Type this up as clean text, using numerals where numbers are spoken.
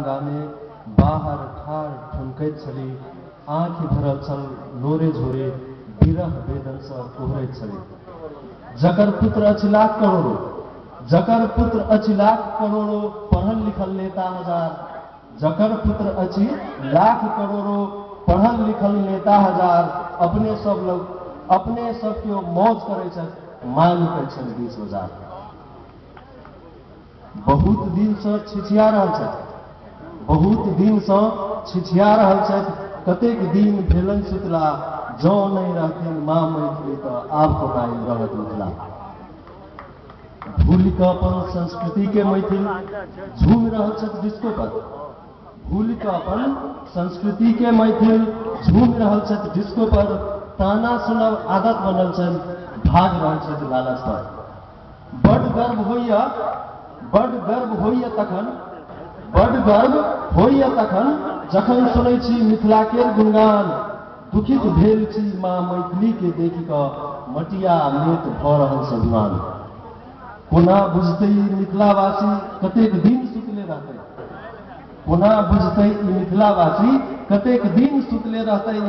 गामे बाहर ठाड़ ठुनकैत छली, आँखि भरल छल लोरे झोरे, विरह वेदन सँ कोहरैत छली। जकर पुत्र अछि लाख करोड़ों, जकर पुत्र अछि लाख करोड़ों, पढ़ल लिखल नेता हजार। जकर पुत्र अछि लाख करोड़ों, पढ़ल लिखल नेता हजार। अपने सब लोग अपने सब केओ मौज करै छथि, मांग करै छथि 20,000। बहुत दिन से छिछिया रहल छथि, बहुत दिन से छिछिया रहल छथि। कतेक दिन भेलन सुतला, जौ नहीं रहथिन माँ मैथिली तो आब कोनाई रहत मिथिला। भूल के अपन संस्कृति के मैथिल झूम रहल छथि डिस्को पर। भूल के अपन संस्कृति के मैथिल झूम रहल छथि डिस्को पर। ताना सुनब आदत बनल छनि, भाग रहल छथि लालच पर। बड़ गर्व होइया, बड़ गर्व होइया तखन, बड़ गर्व होइया तखन, जखन सुनै छी मिथिला के गुणगान। दुखित भेल छी माँ मैथिली के देखि कऽ, मटिया मेट भऽ रहल सजमान। कोना बुझतै मिथिलावासी कतेक दिन सुतले रहतै, कोना बुझतै मिथिलावासी कतेक दिन सुतले रहतै।